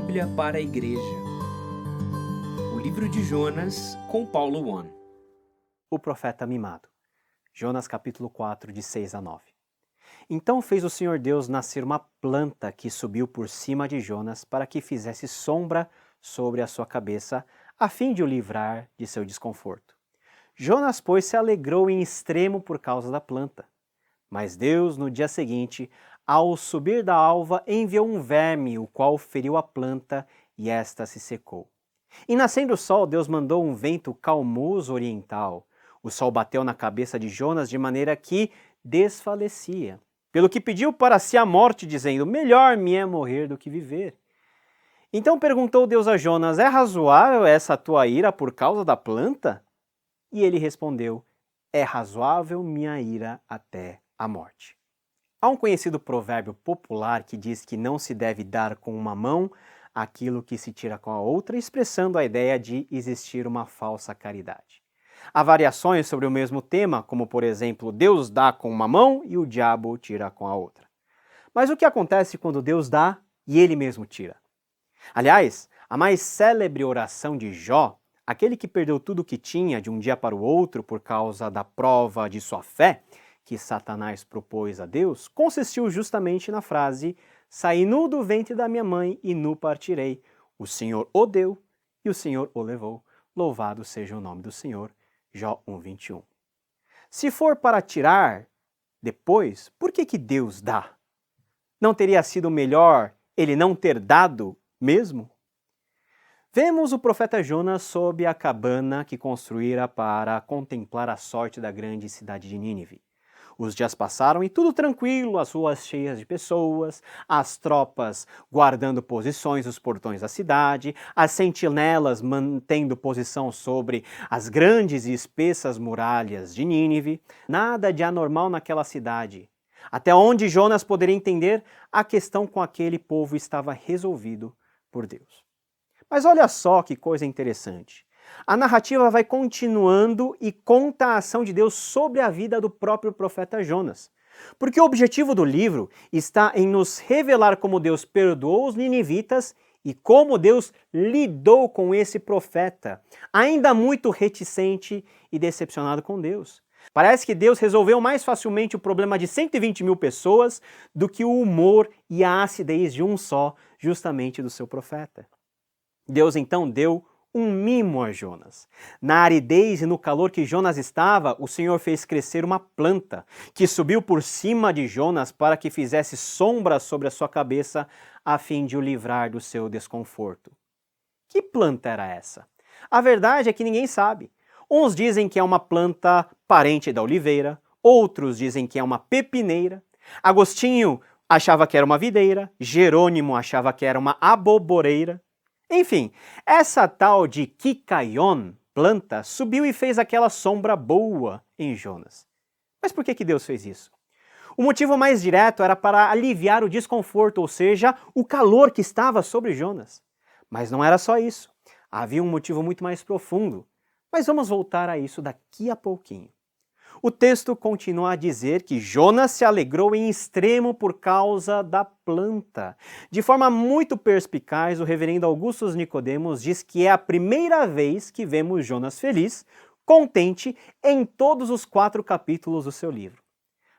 Bíblia para a Igreja. O livro de Jonas, com Paulo One. O profeta mimado. Jonas capítulo 4, de 6 a 9. Então fez o Senhor Deus nascer uma planta que subiu por cima de Jonas para que fizesse sombra sobre a sua cabeça, a fim de o livrar de seu desconforto. Jonas, pois, se alegrou em extremo por causa da planta. Mas Deus, no dia seguinte, ao subir da alva, enviou um verme, o qual feriu a planta, e esta se secou. E nascendo o sol, Deus mandou um vento calmoso oriental. O sol bateu na cabeça de Jonas de maneira que desfalecia. Pelo que pediu para si a morte, dizendo: melhor me é morrer do que viver. Então perguntou Deus a Jonas: é razoável essa tua ira por causa da planta? E ele respondeu: é razoável minha ira até a morte. Há um conhecido provérbio popular que diz que não se deve dar com uma mão aquilo que se tira com a outra, expressando a ideia de existir uma falsa caridade. Há variações sobre o mesmo tema, como por exemplo, Deus dá com uma mão e o diabo tira com a outra. Mas o que acontece quando Deus dá e ele mesmo tira? Aliás, a mais célebre oração de Jó, aquele que perdeu tudo o que tinha de um dia para o outro por causa da prova de sua fé, que Satanás propôs a Deus, consistiu justamente na frase: saí nu do ventre da minha mãe e nu partirei. O Senhor o deu e o Senhor o levou. Louvado seja o nome do Senhor. Jó 1:21. Se for para tirar depois, por que Deus dá? Não teria sido melhor ele não ter dado mesmo? Vemos o profeta Jonas sob a cabana que construíra para contemplar a sorte da grande cidade de Nínive. Os dias passaram e tudo tranquilo, as ruas cheias de pessoas, as tropas guardando posições nos portões da cidade, as sentinelas mantendo posição sobre as grandes e espessas muralhas de Nínive. Nada de anormal naquela cidade. Até onde Jonas poderia entender, a questão com aquele povo estava resolvido por Deus. Mas olha só que coisa interessante. A narrativa vai continuando e conta a ação de Deus sobre a vida do próprio profeta Jonas. Porque o objetivo do livro está em nos revelar como Deus perdoou os ninivitas e como Deus lidou com esse profeta, ainda muito reticente e decepcionado com Deus. Parece que Deus resolveu mais facilmente o problema de 120 mil pessoas do que o humor e a acidez de um só, justamente do seu profeta. Deus então deu um mimo a Jonas. Na aridez e no calor que Jonas estava, o Senhor fez crescer uma planta que subiu por cima de Jonas para que fizesse sombra sobre a sua cabeça, a fim de o livrar do seu desconforto. Que planta era essa? A verdade é que ninguém sabe. Uns dizem que é uma planta parente da oliveira, outros dizem que é uma pepineira. Agostinho achava que era uma videira, Jerônimo achava que era uma aboboreira. Enfim, essa tal de Kikaion, planta, subiu e fez aquela sombra boa em Jonas. Mas por que Deus fez isso? O motivo mais direto era para aliviar o desconforto, ou seja, o calor que estava sobre Jonas. Mas não era só isso. Havia um motivo muito mais profundo. Mas vamos voltar a isso daqui a pouquinho. O texto continua a dizer que Jonas se alegrou em extremo por causa da planta. De forma muito perspicaz, o reverendo Augustus Nicodemos diz que é a primeira vez que vemos Jonas feliz, contente, em todos os 4 capítulos do seu livro.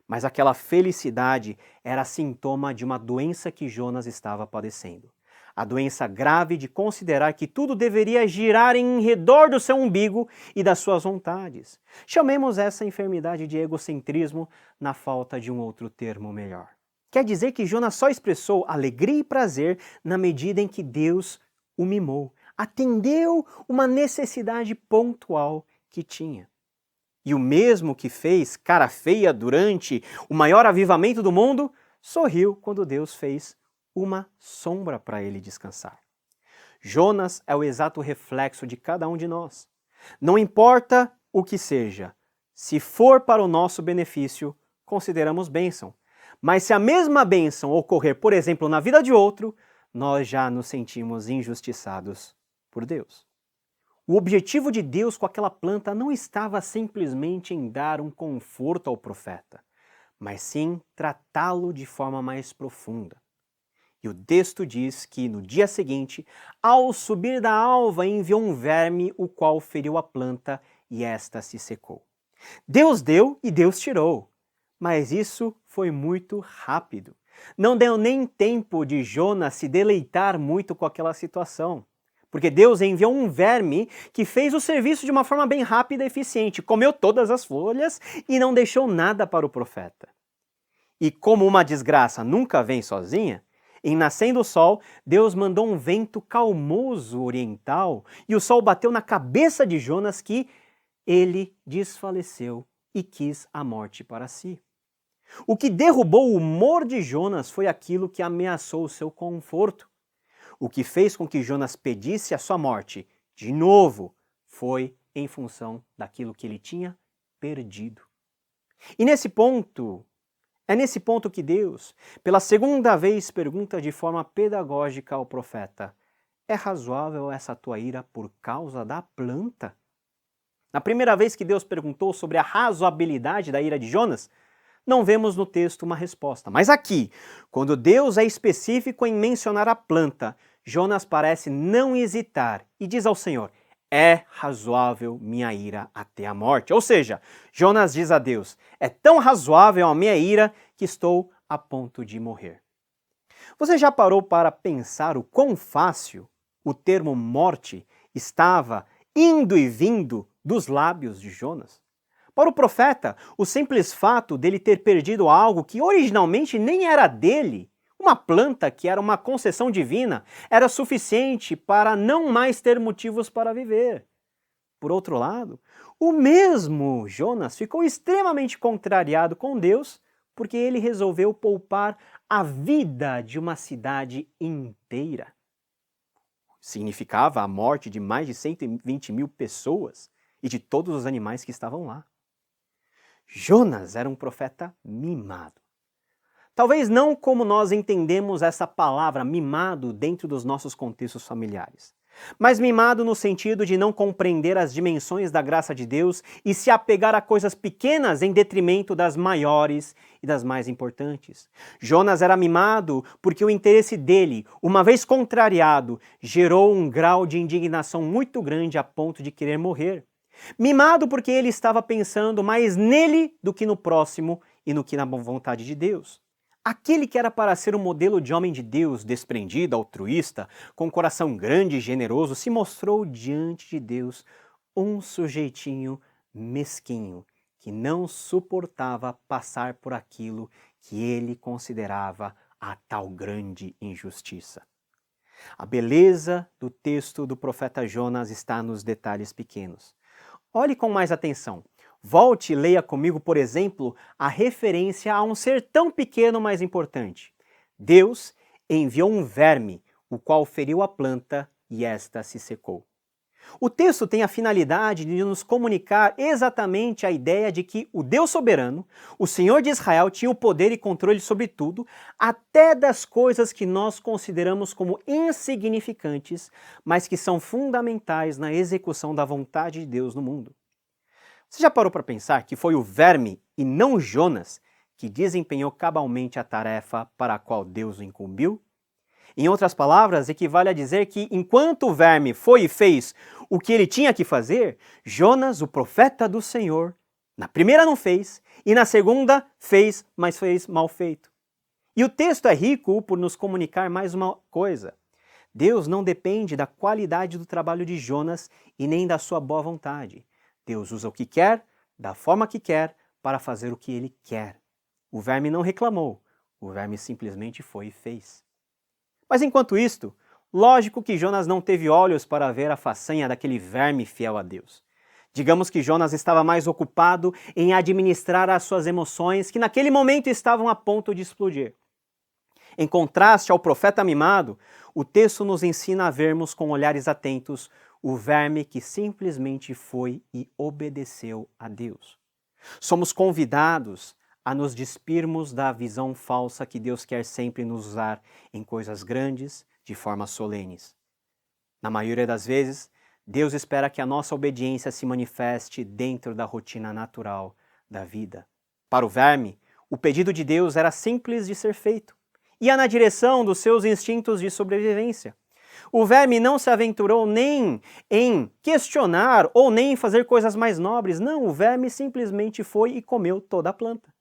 Mas aquela felicidade era sintoma de uma doença que Jonas estava padecendo. A doença grave de considerar que tudo deveria girar em redor do seu umbigo e das suas vontades. Chamemos essa enfermidade de egocentrismo na falta de um outro termo melhor. Quer dizer que Jonas só expressou alegria e prazer na medida em que Deus o mimou, atendeu uma necessidade pontual que tinha. E o mesmo que fez cara feia durante o maior avivamento do mundo, sorriu quando Deus fez uma sombra para ele descansar. Jonas é o exato reflexo de cada um de nós. Não importa o que seja, se for para o nosso benefício, consideramos bênção. Mas se a mesma bênção ocorrer, por exemplo, na vida de outro, nós já nos sentimos injustiçados por Deus. O objetivo de Deus com aquela planta não estava simplesmente em dar um conforto ao profeta, mas sim tratá-lo de forma mais profunda. E o texto diz que no dia seguinte, ao subir da alva, enviou um verme, o qual feriu a planta e esta se secou. Deus deu e Deus tirou, mas isso foi muito rápido. Não deu nem tempo de Jonas se deleitar muito com aquela situação, porque Deus enviou um verme que fez o serviço de uma forma bem rápida e eficiente, comeu todas as folhas e não deixou nada para o profeta. E como uma desgraça nunca vem sozinha, em nascendo o sol, Deus mandou um vento calmoso oriental e o sol bateu na cabeça de Jonas que ele desfaleceu e quis a morte para si. O que derrubou o humor de Jonas foi aquilo que ameaçou o seu conforto. O que fez com que Jonas pedisse a sua morte, de novo, foi em função daquilo que ele tinha perdido. E é nesse ponto que Deus, pela segunda vez, pergunta de forma pedagógica ao profeta: é razoável essa tua ira por causa da planta? Na primeira vez que Deus perguntou sobre a razoabilidade da ira de Jonas, não vemos no texto uma resposta. Mas aqui, quando Deus é específico em mencionar a planta, Jonas parece não hesitar e diz ao Senhor: é razoável minha ira até a morte. Ou seja, Jonas diz a Deus: é tão razoável a minha ira que estou a ponto de morrer. Você já parou para pensar o quão fácil o termo morte estava indo e vindo dos lábios de Jonas? Para o profeta, o simples fato dele ter perdido algo que originalmente nem era dele, uma planta que era uma concessão divina, era suficiente para não mais ter motivos para viver. Por outro lado, o mesmo Jonas ficou extremamente contrariado com Deus porque ele resolveu poupar a vida de uma cidade inteira. Significava a morte de mais de 120 mil pessoas e de todos os animais que estavam lá. Jonas era um profeta mimado. Talvez não como nós entendemos essa palavra mimado dentro dos nossos contextos familiares, mas mimado no sentido de não compreender as dimensões da graça de Deus e se apegar a coisas pequenas em detrimento das maiores e das mais importantes. Jonas era mimado porque o interesse dele, uma vez contrariado, gerou um grau de indignação muito grande a ponto de querer morrer. Mimado porque ele estava pensando mais nele do que no próximo e no que na vontade de Deus. Aquele que era para ser um modelo de homem de Deus, desprendido, altruísta, com um coração grande e generoso, se mostrou diante de Deus um sujeitinho mesquinho, que não suportava passar por aquilo que ele considerava a tal grande injustiça. A beleza do texto do profeta Jonas está nos detalhes pequenos. Olhe com mais atenção. Volte e leia comigo, por exemplo, a referência a um ser tão pequeno, mas importante. Deus enviou um verme, o qual feriu a planta e esta se secou. O texto tem a finalidade de nos comunicar exatamente a ideia de que o Deus soberano, o Senhor de Israel, tinha o poder e controle sobre tudo, até das coisas que nós consideramos como insignificantes, mas que são fundamentais na execução da vontade de Deus no mundo. Você já parou para pensar que foi o verme e não Jonas que desempenhou cabalmente a tarefa para a qual Deus o incumbiu? Em outras palavras, equivale a dizer que enquanto o verme foi e fez o que ele tinha que fazer, Jonas, o profeta do Senhor, na primeira não fez e na segunda fez, mas fez mal feito. E o texto é rico por nos comunicar mais uma coisa. Deus não depende da qualidade do trabalho de Jonas e nem da sua boa vontade. Deus usa o que quer, da forma que quer, para fazer o que ele quer. O verme não reclamou, o verme simplesmente foi e fez. Mas enquanto isto, lógico que Jonas não teve olhos para ver a façanha daquele verme fiel a Deus. Digamos que Jonas estava mais ocupado em administrar as suas emoções, que naquele momento estavam a ponto de explodir. Em contraste ao profeta mimado, o texto nos ensina a vermos com olhares atentos o verme que simplesmente foi e obedeceu a Deus. Somos convidados a nos despirmos da visão falsa que Deus quer sempre nos usar em coisas grandes, de formas solenes. Na maioria das vezes, Deus espera que a nossa obediência se manifeste dentro da rotina natural da vida. Para o verme, o pedido de Deus era simples de ser feito. ia na direção dos seus instintos de sobrevivência. O verme não se aventurou nem em questionar ou nem em fazer coisas mais nobres. Não, o verme simplesmente foi e comeu toda a planta.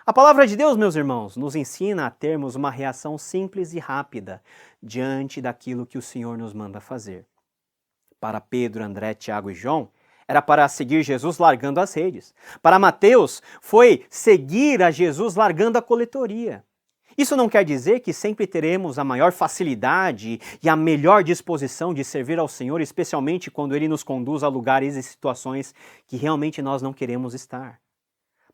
A palavra de Deus, meus irmãos, nos ensina a termos uma reação simples e rápida diante daquilo que o Senhor nos manda fazer. Para Pedro, André, Tiago e João, era para seguir Jesus largando as redes. Para Mateus, foi seguir a Jesus largando a coletoria. Isso não quer dizer que sempre teremos a maior facilidade e a melhor disposição de servir ao Senhor, especialmente quando Ele nos conduz a lugares e situações que realmente nós não queremos estar.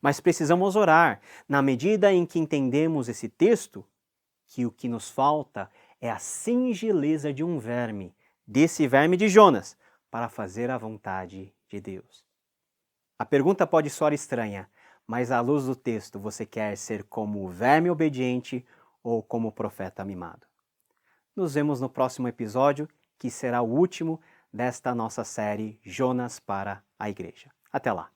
Mas precisamos orar, na medida em que entendemos esse texto, que o que nos falta é a singeleza de um verme, desse verme de Jonas, para fazer a vontade de Deus. A pergunta pode soar estranha, mas à luz do texto, você quer ser como o verme obediente ou como o profeta mimado? Nos vemos no próximo episódio, que será o último desta nossa série Jonas para a Igreja. Até lá!